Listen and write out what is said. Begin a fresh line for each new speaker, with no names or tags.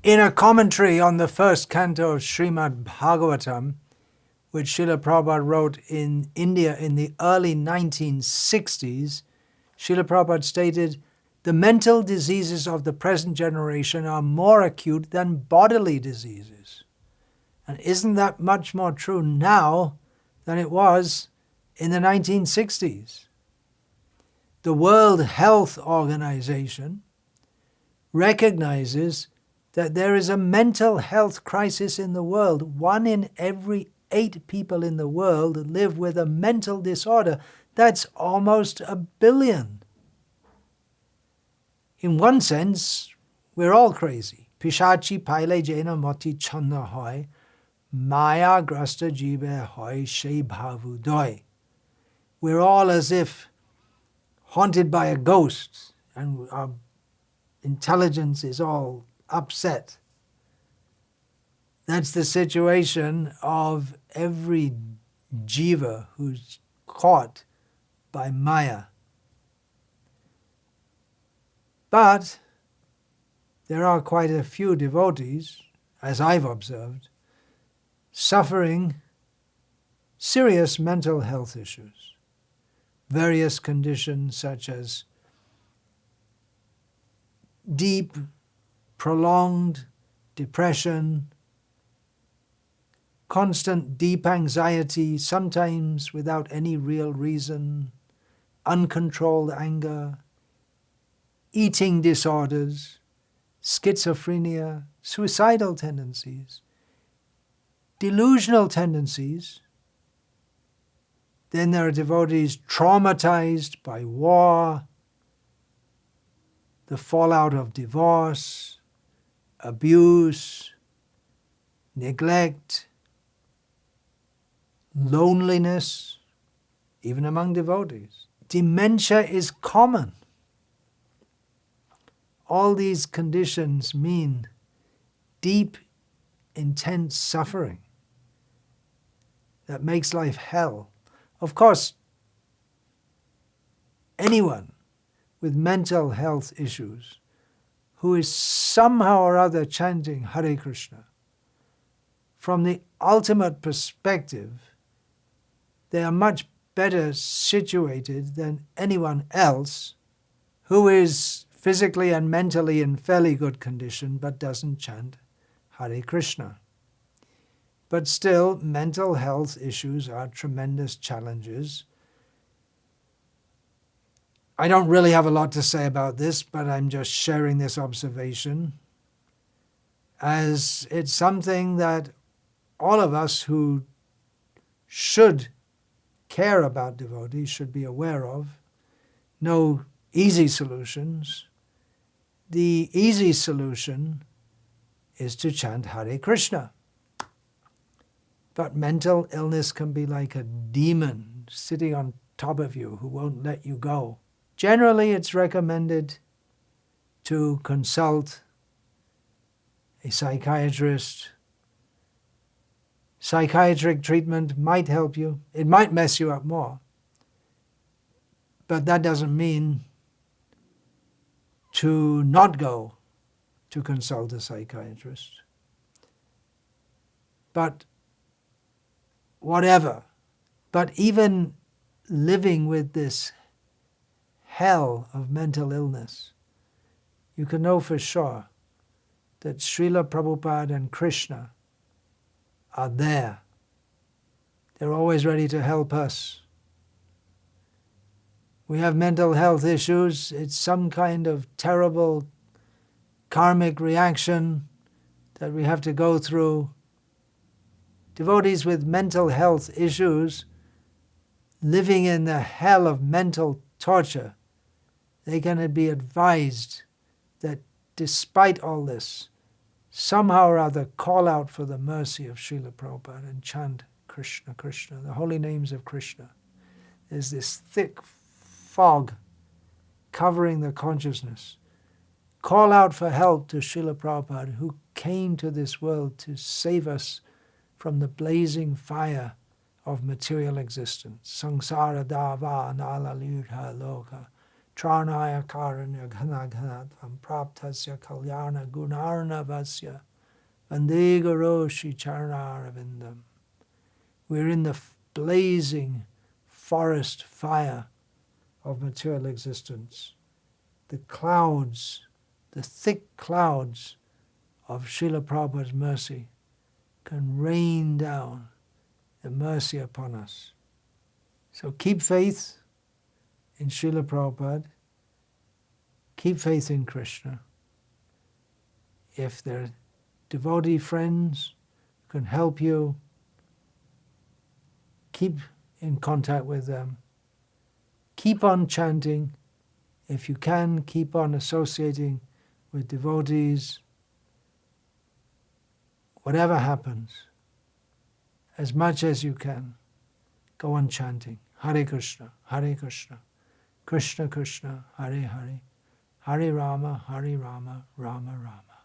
In a commentary on the first canto of Srimad Bhagavatam, which Srila Prabhupada wrote in India in the early 1960s, Srila Prabhupada stated, "The mental diseases of the present generation are more acute than bodily diseases." And isn't that much more true now than it was in the 1960s? The World Health Organization recognizes that there is a mental health crisis in the world. 1 in every 8 people in the world live with a mental disorder. That's almost 1 billion. In one sense, we're all crazy. Pishachi paile jena moti channa hoy, maya grasta jibe hoy she bhavu doy. We're all as if haunted by a ghost, and our intelligence is all upset. That's the situation of every jiva who's caught by Maya. But there are quite a few devotees, as I've observed, suffering serious mental health issues. Various conditions such as deep, prolonged depression, constant deep anxiety, sometimes without any real reason, uncontrolled anger, eating disorders, schizophrenia, suicidal tendencies, delusional tendencies. Then there are devotees traumatized by war, the fallout of divorce, abuse, neglect, loneliness, even among devotees. Dementia is common. All these conditions mean deep, intense suffering that makes life hell. Of course, anyone with mental health issues who is somehow or other chanting Hare Krishna, from the ultimate perspective, they are much better situated than anyone else who is physically and mentally in fairly good condition but doesn't chant Hare Krishna. But still, mental health issues are tremendous challenges. I don't really have a lot to say about this, but I'm just sharing this observation as it's something that all of us who should care about devotees should be aware of. No easy solutions. The easy solution is to chant Hare Krishna. But mental illness can be like a demon sitting on top of you who won't let you go. Generally, it's recommended to consult a psychiatrist. Psychiatric treatment might help you. It might mess you up more. But that doesn't mean to not go to consult a psychiatrist. But whatever. But even living with this hell of mental illness, you can know for sure that Srila Prabhupada and Krishna are there. They're always ready to help us. We have mental health issues. It's some kind of terrible karmic reaction that we have to go through. Devotees with mental health issues living in the hell of mental torture, they can be advised that despite all this, somehow or other call out for the mercy of Srila Prabhupada and chant Krishna, Krishna, the holy names of Krishna. There's this thick fog covering the consciousness. Call out for help to Srila Prabhupada, who came to this world to save us from the blazing fire of material existence. Samsara dava nala ludha loka Charnaya-karanya ghanaghanatvam praptasya kalyana gunarnavasya vande guru shri charnaravindam. We're in the blazing forest fire of material existence. The clouds, the thick clouds of Srila Prabhupada's mercy can rain down the mercy upon us. So keep faith in Srila Prabhupada. Keep faith in Krishna. If there are devotee friends who can help you, keep in contact with them. Keep on chanting. If you can, keep on associating with devotees. Whatever happens, as much as you can, go on chanting. Hare Krishna, Krishna Krishna, Hare Hare, Hare Rama, Rama Rama.